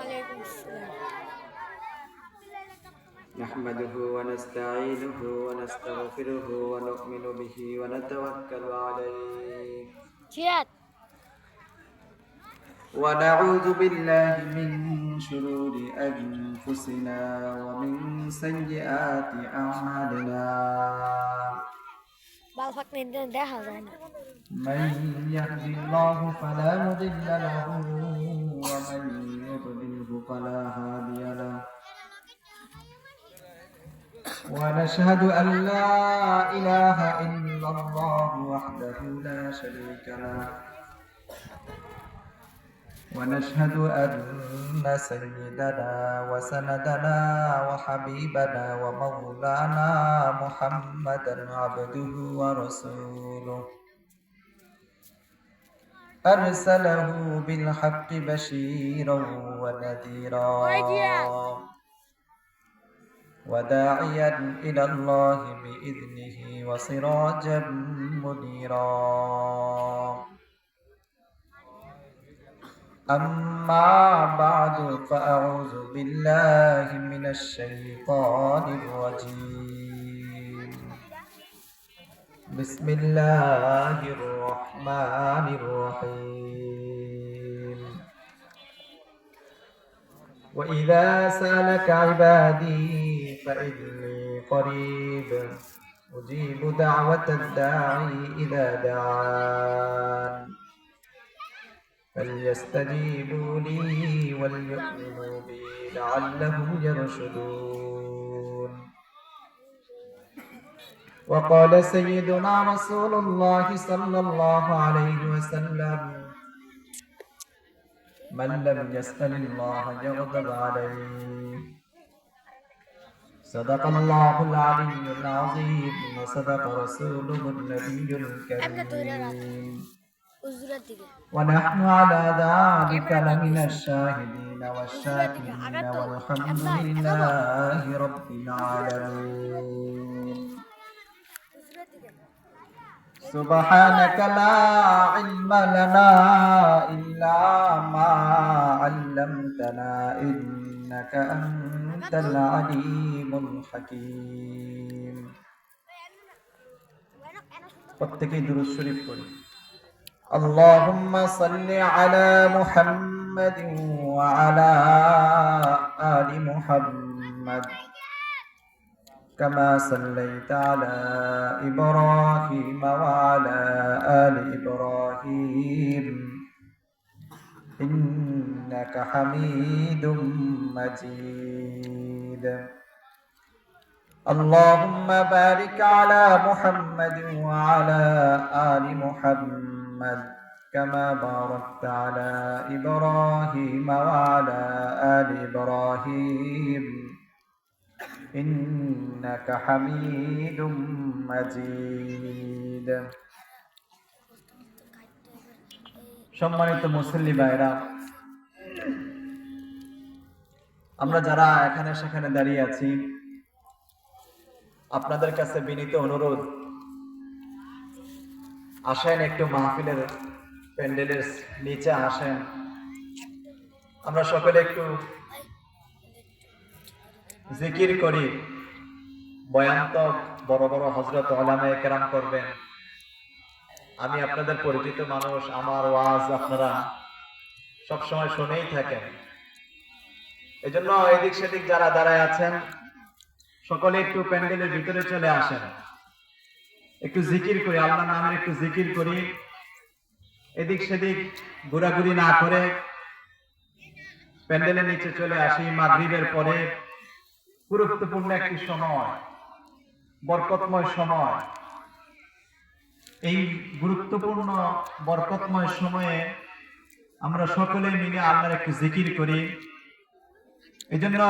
وعليكم السلام. نحمده ونستعينه ونستغفره ونؤمن به ونتوكل عليه جهاد. ونعوذ بالله من شرور أنفسنا ومن سيئات أعمالنا بالفك ندن ده هذانا. من يهد الله فلا مضل له ومن يضلله فلا هادي له ونشهد أن لا إله إلا الله وحده لا شريك له ونشهد أن سيدنا وسندنا وحبيبنا ومولانا محمدا عبده ورسوله أرسله بالحق بشيرا ونذيرا وداعيا إلى الله بإذنه وسراجا منيرا أما بعد فأعوذ بالله من الشيطان الرجيم بسم الله الرحمن الرحيم وإذا سألك عبادي فإني قريب أجيب دعوة الداعي إذا دعان فليستجيبوا لي وليؤمنوا بي لعلهم يرشدون وقال سيدنا رسول الله صلى الله عليه وسلم من لم يسأل الله يغضب عليه صدق الله العلي العظيم وصدق رسوله النبي الكريم ونحن على ذلك لمن الشاهدين والشاكرين والحمد لله رب العالمين سبحانك لا علم لنا إلا ما علمتنا إنك أنت العليم الحكيم প্রত্যেকেই দুরূদ শরীফ পড়ি اللهم صل على محمد وعلى آل محمد كما صليت على إبراهيم وعلى آل إبراهيم إنك حميد مجيد اللهم بارك على محمد وعلى آل محمد كما باركت على إبراهيم وعلى آل إبراهيم إنك حميد مجيد সম্মানিত মুসল্লি ভাইরা, আমরা যারা এখানে সেখানে দাঁড়িয়ে আছি, আপনাদের কাছে বিনীত অনুরোধ, আসেন একটু মাহফিলের প্যান্ডেলের নিচে আসেন, আমরা সকলে একটু জিকির করি। বয়ান তো বড় বড় হযরত উলামায়ে কেরাম করবেন, আমি আপনাদের পরিচিত মানুষ, আমার ওয়াজ আপনারা সবসময় শুনেই থাকেন। এজন্য এদিক সেদিক যারা দাঁড়ায় আছেন সকলে একটু প্যান্ডেলের ভিতরে চলে আসেন, একটু জিকির করি, আল্লাহর নামে একটু জিকির করি, এদিক সেদিক ঘোরাঘুরি না করে প্যান্ডেলের নিচে চলে আসি। মাগরিবের পরে গুরুত্বপূর্ণ একটি সময়, বরকতময় সময়। এই গুরুত্বপূর্ণ বরকতময় সময়ে আমরা সকলে মিলে আল্লাহর একটু জিকির করি। এই জন্য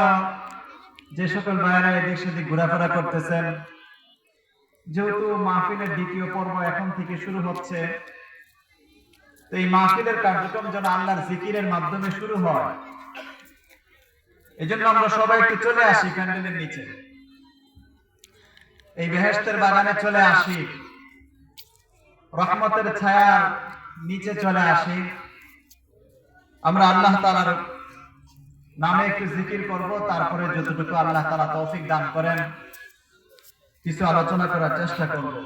যে সকল ভাইয়েরা এদিক সেদিক ঘোরাফেরা করতেছেন, যেহেতু মাহফিলের দ্বিতীয় পর্ব এখন থেকে শুরু হচ্ছে, তো এই মাহফিলের কার্যক্রম যেন আল্লাহর জিকিরের মাধ্যমে শুরু হয়, এই জন্য আমরা সবাই একটু চলে আসি প্যান্ডেলের নিচে, এই বেহেশতের বাগানে চলে আসি, রহমতের ছায়ার নিচে চলে আসি। আমরা আল্লাহ তাআলার নামে একটু জিকির করব, তারপরে যতটুকু আল্লাহ তাআলা তৌফিক দান করেন কিছু আলোচনা করার চেষ্টা করব।